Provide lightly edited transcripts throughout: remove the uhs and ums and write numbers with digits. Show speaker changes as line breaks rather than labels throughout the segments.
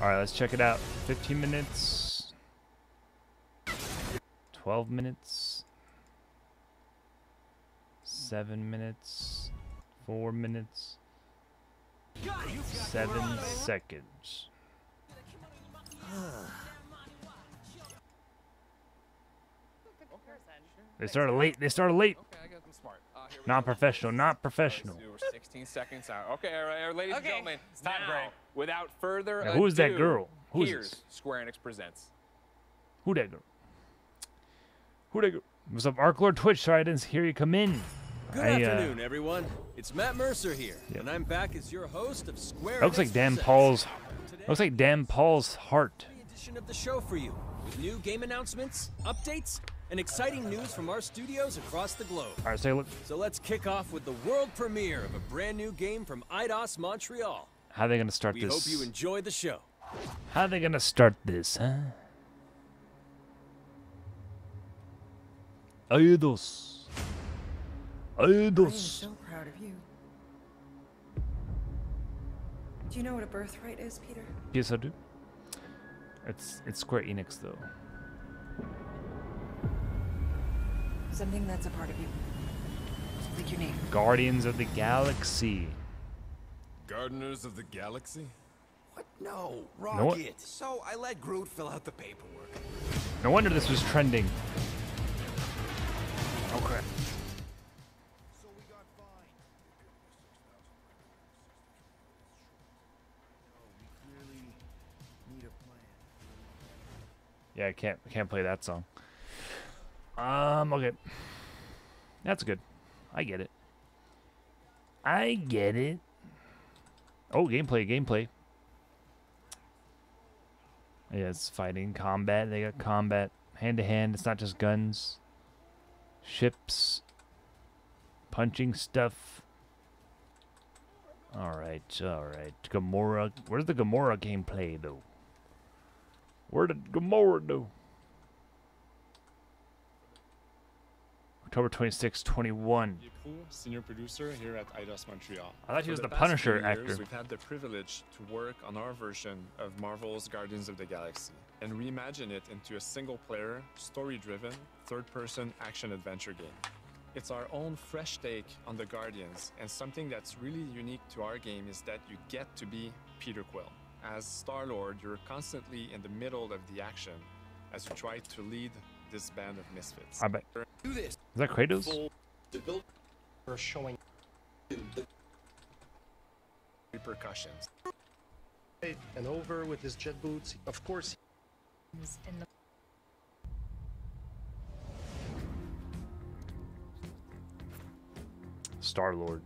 All right, let's check it out. 15 minutes. 12 minutes. 7 minutes. 4 minutes. 7 seconds. They started late. They started late. Not professional. Not professional.
16 seconds out. Okay, all right, ladies and gentlemen. It's time break. Without further ado,
Who is that girl? Who is
here's
this?
Square Enix presents.
Who that girl? Who that girl? What's up, Arklord Twitch? Sorry I didn't hear you come in.
Good afternoon, everyone. It's Matt Mercer here, and I'm back as your host of Square Enix.
Looks like Dan
Presents.
Paul's.
Today,
Looks like Dan Paul's heart.
the edition of the show for you, with new game announcements, updates, and exciting news from our studios across the globe.
All right, say look.
So let's kick off with the world premiere of a brand new game from Eidos Montreal.
How are they gonna start
We
this?
hope you enjoy the show.
How are they gonna start this, huh? Eidos.
I am
Eidos.
so proud of you. Do you know what a birthright is, Peter?
Yes, I do. It's Square Enix though.
Something that's a part of you. Like your name.
Guardians of the Galaxy.
Gardeners of the Galaxy?
What? No,
know what?
Rocket. So I let Groot fill out the paperwork.
No wonder this was trending. Oh crap. Yeah, I can't play that song. Okay. That's good. I get it. I get it. Oh, gameplay. Yeah, it's fighting, combat. They got combat, hand to hand. It's not just guns. Ships. Punching stuff. Alright. Gamora. Where's the Gamora gameplay, though? Where did Gamora do? October 26, 21.
Senior producer here at Eidos Montreal.
I thought he was
For
the
past
Punisher
few years,
actor.
We've had the privilege to work on our version of Marvel's Guardians of the Galaxy and reimagine it into a single-player, story-driven, third-person action-adventure game. It's our own fresh take on the Guardians, and something that's really unique to our game is that you get to be Peter Quill. As Star-Lord, you're constantly in the middle of the action as you try to lead this band of misfits.
I bet.
Do this.
Is that Kratos?
Full to build for showing the
Repercussions.
And over with his jet boots. Of course.
Star-Lord.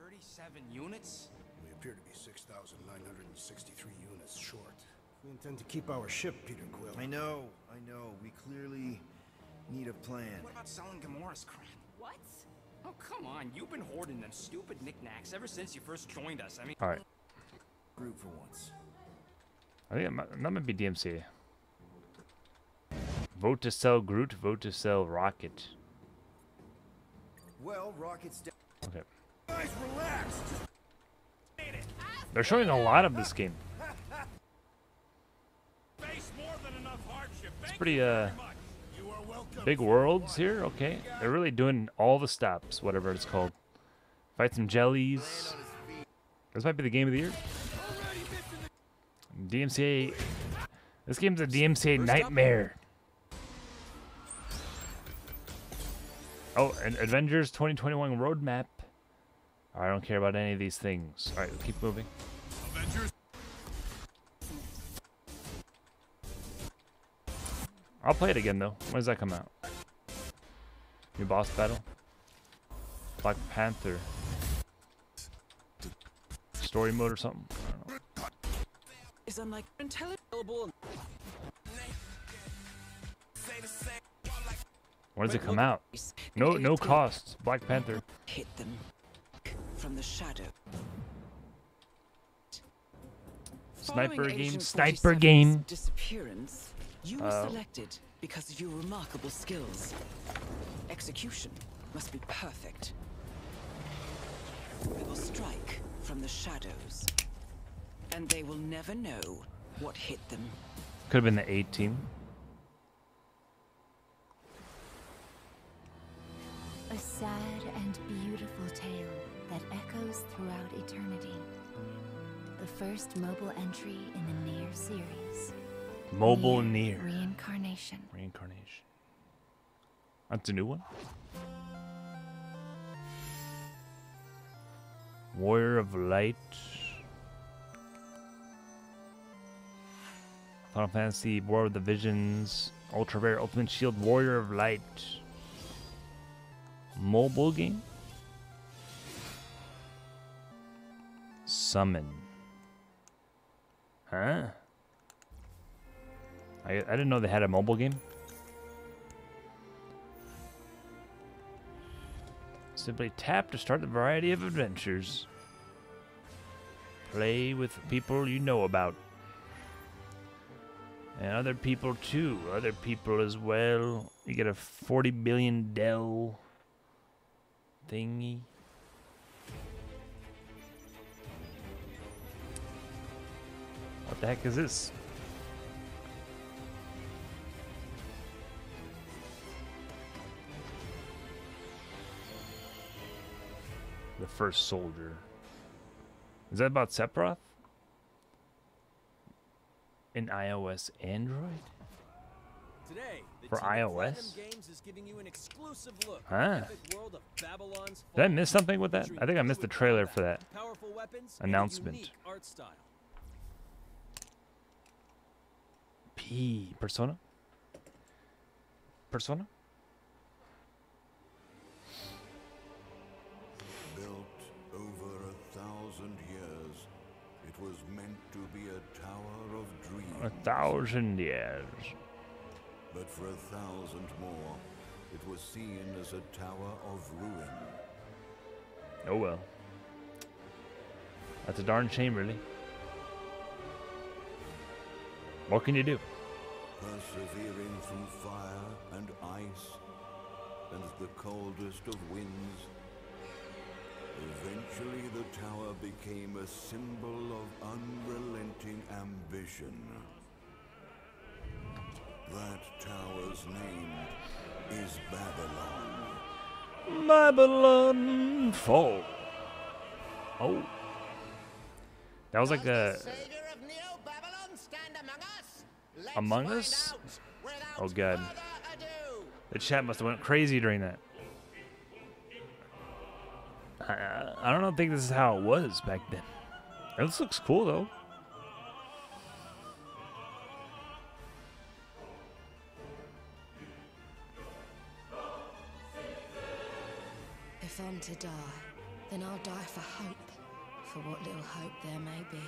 37 units.
We appear to be 6,963 units short. We intend to keep our ship, Peter Quill.
I know. We clearly need a plan.
What about selling Gamora's crap? What? Oh, come on. You've been hoarding them stupid knickknacks ever since you first joined us. I mean,
Alright.
Groot for once.
I think that might be DMCA. Vote to sell Groot, vote to sell Rocket.
Well, Rocket's down.
Okay.
Guys, relax!
They're showing a lot of this game. It's pretty, big worlds here. Okay. They're really doing all the stops, whatever it's called. Fight some jellies. This might be the game of the year. DMCA. This game's a DMCA nightmare. Oh, and Avengers 2021 roadmap. I don't care about any of these things. Alright, let's keep moving.
Avengers?
I'll play it again though. When does that come out? New boss battle? Black Panther. Story mode or something? I don't know.
is unlike intelligible.
When does it come out? No cost. Black Panther.
Hit them from the shadow.
Sniper
Following
game.
Agent
Sniper
47's
game.
Disappearance. You were selected because of your remarkable skills. Execution must be perfect. We will strike from the shadows, and they will never know what hit them.
Could have been the A team.
A sad and beautiful tale that echoes throughout eternity. The first mobile entry in the Nier series.
Mobile Nier.
Reincarnation.
Reincarnation. That's a new one. Warrior of Light. Final Fantasy, War of the Visions, Ultra Rare Ultimate Shield, Warrior of Light. Mobile game? Summon. Huh? I didn't know they had a mobile game. Simply tap to start a variety of adventures. Play with people you know about. And other people too. Other people as well. You get a 40 billion Dell thingy. What the heck is this? The First Soldier. Is that about Sephiroth? In iOS, Android?
Today,
for iOS?
Games is giving you an exclusive look
Huh.
at the world of Babylon's
Did I miss something with that? I think I missed the trailer for that
powerful weapons and a
announcement.
unique art style.
Persona? Persona?
Built over 1,000 years, it was meant to be a tower of dreams.
1,000 years.
But for 1,000 more, it was seen as a tower of ruin.
Oh well. That's a darn shame, really. What can you do?
Persevering through fire and ice and the coldest of winds, eventually the tower became a symbol of unrelenting ambition. That tower's name is Babylon.
Babylon Fall. Oh. That was like a... Among Us? Oh god. The chat must have went crazy during that. I don't think this is how it was back then. This looks cool though.
If I'm to die, then I'll die for hope, for what little hope there may be.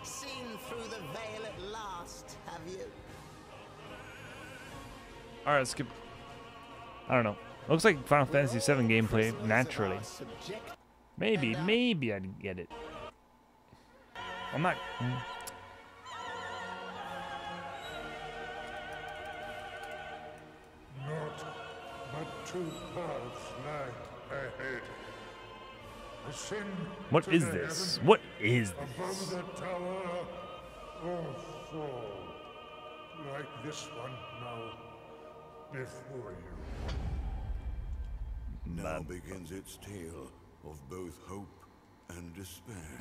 Seen through the veil at last, have you?
Alright, let's skip. I don't know. Looks like Final Fantasy VII gameplay naturally. Maybe I'd get it. I'm not.
Not but two paths lie ahead. Ascend
What
to
is
the
this?
heaven
What is
above
this?
the tower, or fall like this one now before you.
Now begins its tale of both hope and despair.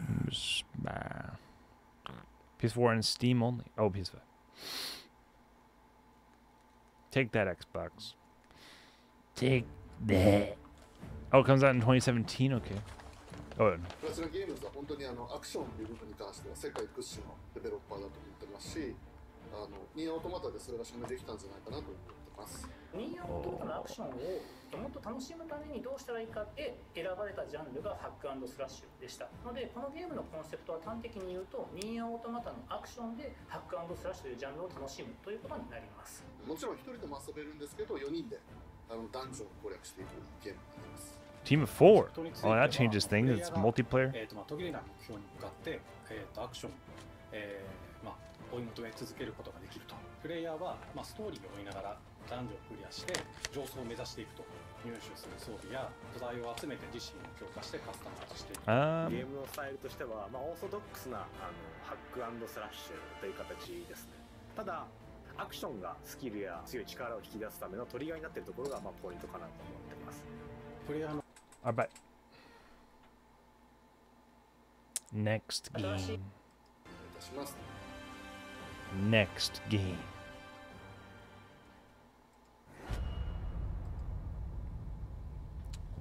PS4 and Steam only. Oh, PS5. Take that, Xbox. Take that. Oh, it comes out in 2017? Okay. Oh,
プラチナゲームズは本当にアクションという部分に関しては世界屈指のデベロッパーだと思ってますし、ニーアオートマタでそれが証明できたんじゃないかなと思ってます。
ニーアオートマタのアクションをもっと楽しむためにどうしたらいいかって選ばれたジャンルがハック&スラッシュでしたので、このゲームのコンセプトは端的に言うとニーアオートマタのアクションでハック&スラッシュというジャンルを楽しむということになります。
もちろん一人でも遊べるんですけど、4人でダンジョンを攻略していくゲームになります。
Team of 4. Oh, that changes things. It's multiplayer.
途切れない目標に向かって、アクション、
追い求め続けることができると。プレイヤーは、ストーリーを追いながらダンジョンをクリアして上層を目指していくと。入手する装備や素材を集めて自身を強化してカスタマイズしていく。
ゲームのスタイルとしては、オーソドックスなハック&スラッシュという形ですね。ただアクションがスキルや強い力を引き出すためのトリガーになっているところがポイントかなと思っています。
プレイヤーの
I bet. Next game. Next game.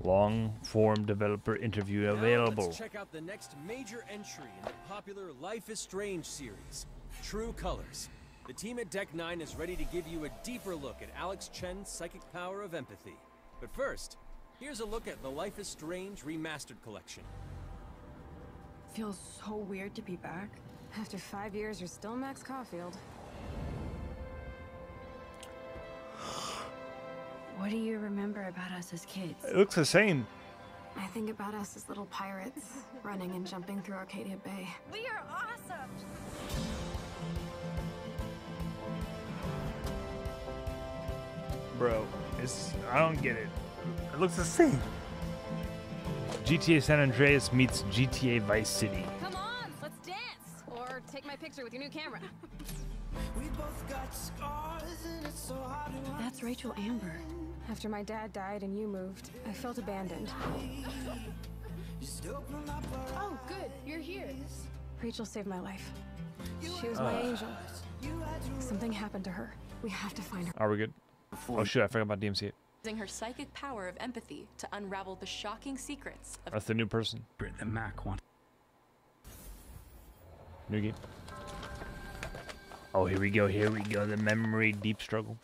Long-form developer interview available.
Let's check out the next major entry in the popular Life is Strange series, True Colors. The team at Deck 9 is ready to give you a deeper look at Alex Chen's psychic power of empathy. But first, here's a look at the Life is Strange Remastered Collection.
Feels so weird to be back. After 5 years, you're still Max Caulfield. What do you remember about us as kids?
It looks the same.
I think about us as little pirates, running and jumping through Arcadia Bay.
We are awesome!
Bro, I don't get it. It looks the same. GTA San Andreas meets GTA Vice City.
Come on, let's dance! Or take my picture with your new camera.
That's Rachel Amber. After my dad died and you moved, I felt abandoned.
Oh, good, you're here.
Rachel saved my life. She was my angel. Something happened to her. We have to find her.
Are we good? Oh shit, I forgot about DMC.
Using her psychic power of empathy to unravel the shocking secrets of
That's the new person.
The Mac one.
New game. Oh, here we go, the memory deep struggle.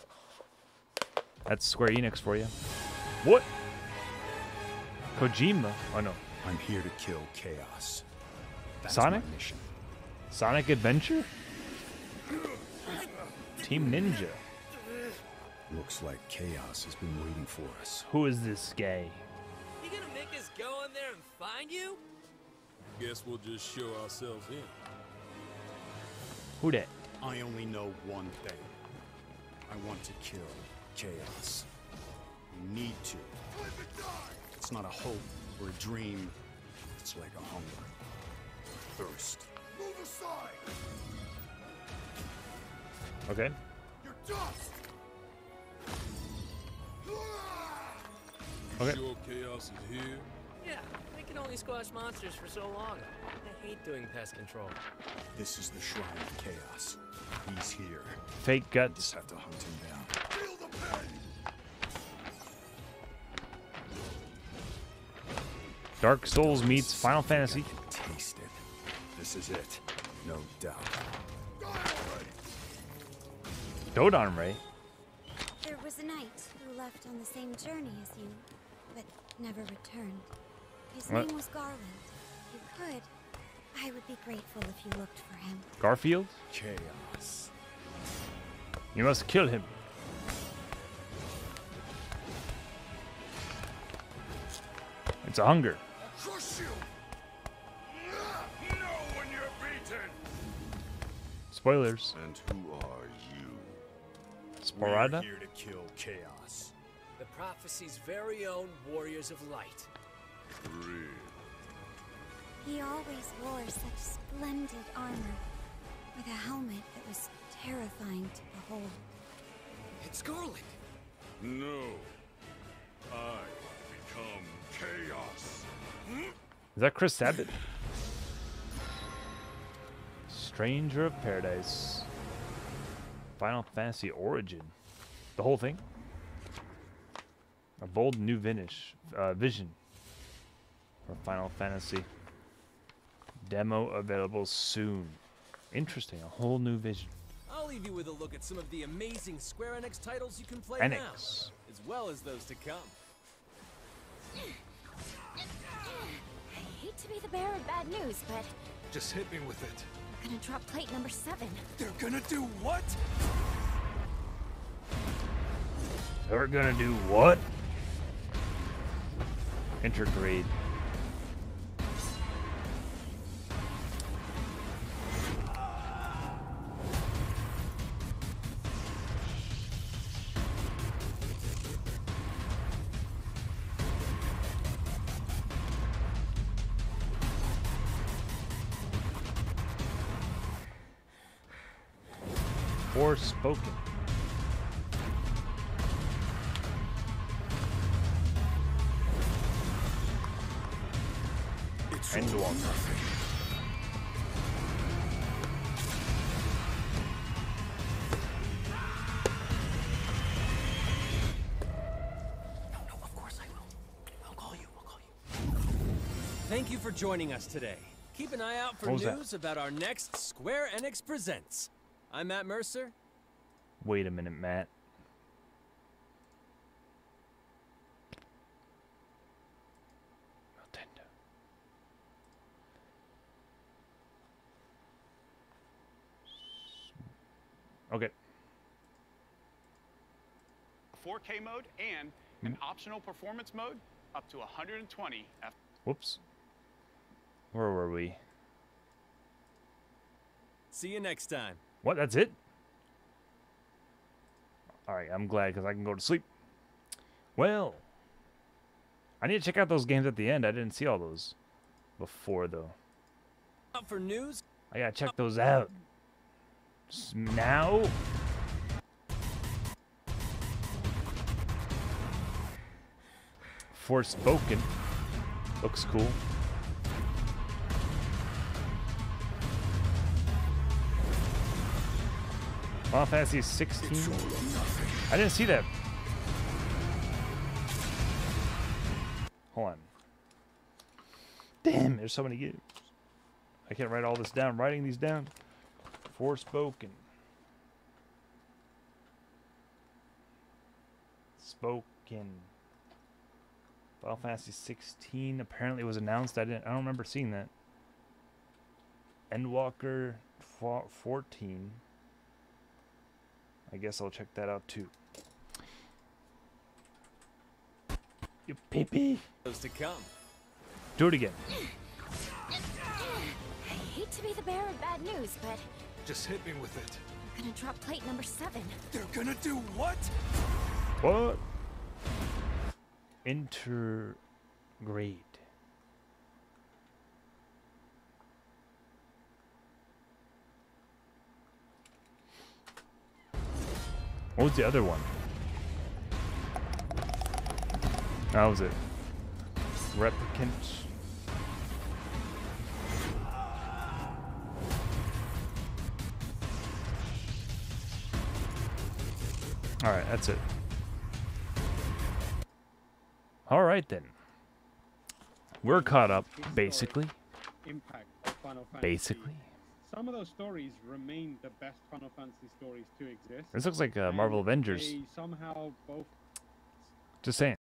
That's Square Enix for you. What? Kojima? Oh no.
I'm here to kill chaos. That's
Sonic?
my mission.
Sonic Adventure? Team Ninja.
Looks like chaos has been waiting for us.
Who is this guy?
You gonna make us go in there and find you?
Guess we'll just show ourselves in.
Who that?
I only know one thing. I want to kill chaos. We need to. It's not a hope or a dream. It's like a hunger. Thirst.
Move aside!
Okay.
You're dust!
Okay.
Sure chaos is here?
Yeah, we can only squash monsters for so long. I hate doing pest control.
This is the Shrine of Chaos. He's here.
Fake guts.
Just have to hunt him down.
Feel the pain!
Dark Souls meets Final Fantasy.
Taste it. This is it. No doubt.
Dodon Ray.
There was a knight who left on the same journey as you, but never returned. His
What?
name was Garland. If you could, I would be grateful if you looked for him.
Garfield?
Chaos.
You must kill him. It's a hunger.
Crush you! Know when you're beaten!
Spoilers.
And who are you?
Sparada?
We're here to kill chaos.
The prophecy's very own Warriors of Light.
Real.
He always wore such splendid armor, with a helmet that was terrifying to behold.
It's Garland!
No. I become chaos.
Is that Chris Sabat? Stranger of Paradise. Final Fantasy Origin. The whole thing? A bold new vision for Final Fantasy. Demo available soon. Interesting, a whole new vision.
I'll leave you with a look at some of the amazing Square Enix titles you can play
Enix.
now, as well as those to come.
I hate to be the bearer of bad news, but
Just hit me with it.
I'm gonna drop plate number 7.
They're gonna do what?
They're gonna do what? Intergrade. Forspoken. Endwalker.
Thank you for joining us today. Keep an eye out for news about our next Square Enix Presents. I'm Matt Mercer.
Wait a minute, Matt. Nintendo. Okay.
4K mode and an optional performance mode up to 120 FPS.
Whoops. Where were we?
See you next time.
What? That's it? Alright, I'm glad because I can go to sleep. Well, I need to check out those games at the end. I didn't see all those before, though.
Out for news?
I gotta check those out. Now? Forspoken. Looks cool. Final Fantasy 16. I didn't see that. Hold on. Damn, there's so many games. I can't write all this down. Writing these down. Forspoken. Spoken. Final Fantasy 16 apparently was announced. I don't remember seeing that. Endwalker 14. I guess I'll check that out too. You pee-pee.
Those to come.
Do it again.
I hate to be the bearer of bad news, but
Just hit me with it.
we're gonna drop plate number 7.
They're gonna do what?
What? Intergrade. What was the other one? That was it. Replicant. Alright, that's it. Alright then. We're caught up, basically.
Impact of Final Fantasy.
Basically.
Some of those stories remain the best Final Fantasy stories to exist.
This looks like Marvel Avengers.
They somehow both
Just saying.